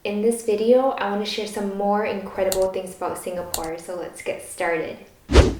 In this video, I want to share some more incredible things about Singapore, so let's get started.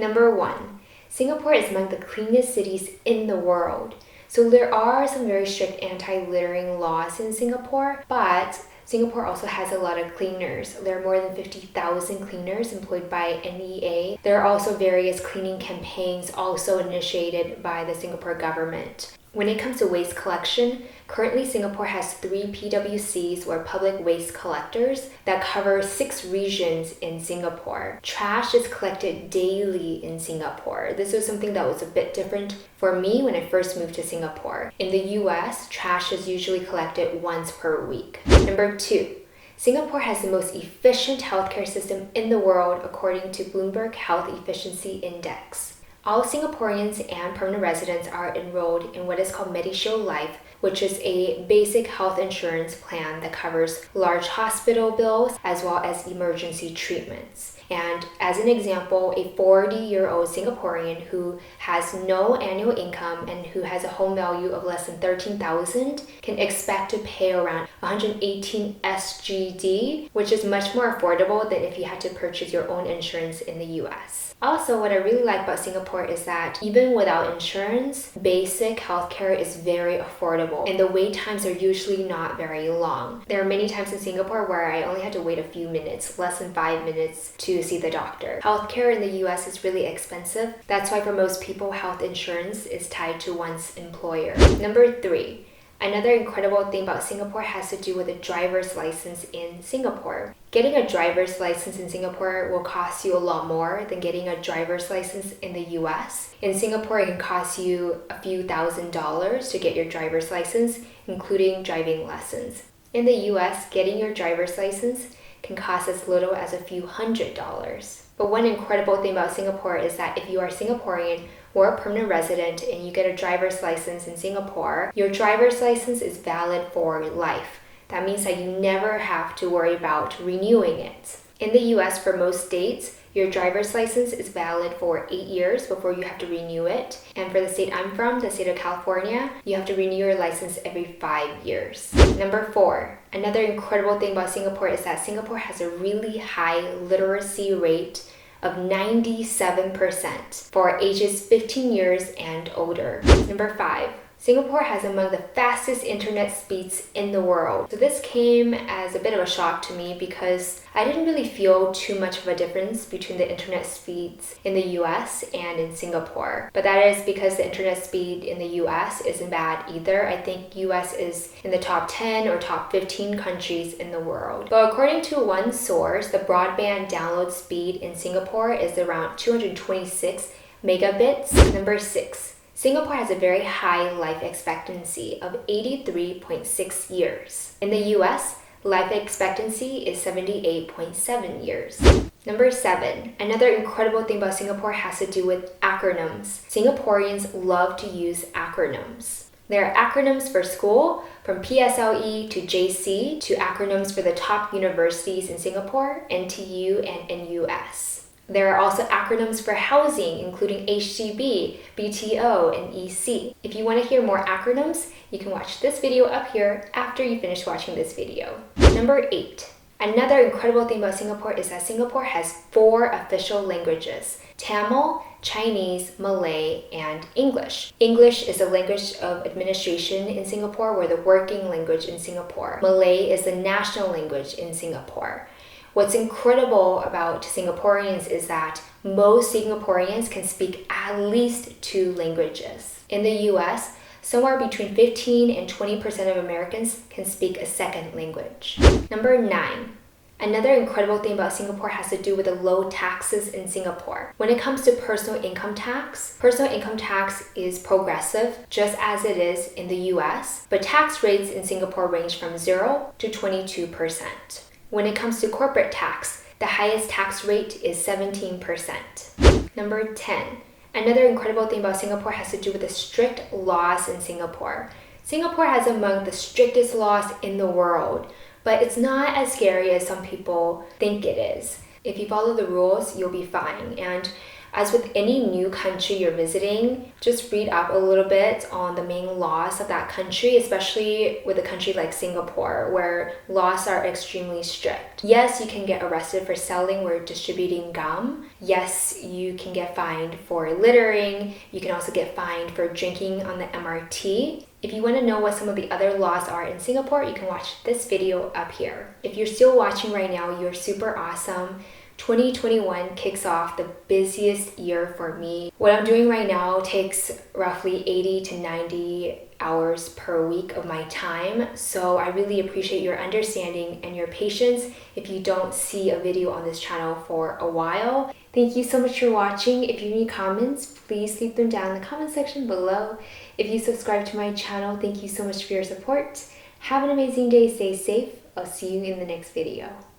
Number 1. Singapore is among the cleanest cities in the world. So there are some very strict anti-littering laws in Singapore, but Singapore also has a lot of cleaners. There are more than 50,000 cleaners employed by NEA. There are also various cleaning campaigns also initiated by the Singapore government. When it comes to waste collection, currently Singapore has 3 PWCs, or public waste collectors, that cover 6 regions in Singapore. Trash is collected daily in Singapore. This was something that was a bit different for me when I first moved to Singapore. In the US, trash is usually collected once per week. Number 2. Singapore has the most efficient healthcare system in the world according to Bloomberg Health Efficiency Index. All Singaporeans and permanent residents are enrolled in what is called MediShield Life, which is a basic health insurance plan that covers large hospital bills as well as emergency treatments. And as an example, a 40-year-old Singaporean who has no annual income and who has a home value of less than 13,000 can expect to pay around 118 SGD, which is much more affordable than if you had to purchase your own insurance in the US. Also, what I really like about Singapore is that even without insurance, basic healthcare is very affordable and the wait times are usually not very long. There are many times in Singapore where I only had to wait a few minutes, less than 5 minutes, to see the doctor. Healthcare in the US is really expensive. That's why for most people, health insurance is tied to one's employer. Number 3. Another incredible thing about Singapore has to do with a driver's license in Singapore. Getting a driver's license in Singapore will cost you a lot more than getting a driver's license in the US. In Singapore, it can cost you a few $1,000s to get your driver's license, including driving lessons. In the US, getting your driver's license can cost as little as a few $100s. But one incredible thing about Singapore is that if you are Singaporean or a permanent resident and you get a driver's license in Singapore, your driver's license is valid for life. That means that you never have to worry about renewing it. In the US, for most states, your driver's license is valid for 8 years before you have to renew it. And for the state I'm from, the state of California, you have to renew your license every 5 years. Number 4. Another incredible thing about Singapore is that Singapore has a really high literacy rate of 97% for ages 15 years and older. Number 5. Singapore has among the fastest internet speeds in the world. So this came as a bit of a shock to me because I didn't really feel too much of a difference between the internet speeds in the US and in Singapore. But that is because the internet speed in the US isn't bad either. I think US is in the top 10 or top 15 countries in the world. But according to one source, the broadband download speed in Singapore is around 226 megabits. Number 6. Singapore has a very high life expectancy of 83.6 years. In the US, life expectancy is 78.7 years. Number 7. Another incredible thing about Singapore has to do with acronyms. Singaporeans love to use acronyms. There are acronyms for school, from PSLE to JC, to acronyms for the top universities in Singapore, NTU and NUS. There are also acronyms for housing, including HDB, BTO, and EC. If you want to hear more acronyms, you can watch this video up here after you finish watching this video. Number 8. Another incredible thing about Singapore is that Singapore has 4 official languages: Tamil, Chinese, Malay, and English. English is the language of administration in Singapore, or the working language in Singapore. Malay is the national language in Singapore. What's incredible about Singaporeans is that most Singaporeans can speak at least 2 languages. In the US, somewhere between 15 and 20% of Americans can speak a second language. Number 9. Another incredible thing about Singapore has to do with the low taxes in Singapore. When it comes to personal income tax is progressive, just as it is in the US, but tax rates in Singapore range from 0 to 22%. When it comes to corporate tax, the highest tax rate is 17%. Number 10. Another incredible thing about Singapore has to do with the strict laws in Singapore. Singapore has among the strictest laws in the world, but it's not as scary as some people think it is. If you follow the rules, you'll be fine. And As with any new country you're visiting, just read up a little bit on the main laws of that country, especially with a country like Singapore, where laws are extremely strict. Yes, you can get arrested for selling or distributing gum. Yes, you can get fined for littering. You can also get fined for drinking on the MRT. If you want to know what some of the other laws are in Singapore, you can watch this video up here. If you're still watching right now, you're super awesome. 2021 kicks off the busiest year for me. What I'm doing right now takes roughly 80 to 90 hours per week of my time, so I really appreciate your understanding and your patience if you don't see a video on this channel for a while. Thank you so much for watching. If you have any comments, please leave them down in the comment section below. If you subscribe to my channel, thank you so much for your support. Have an amazing day, stay safe. I'll see you in the next video.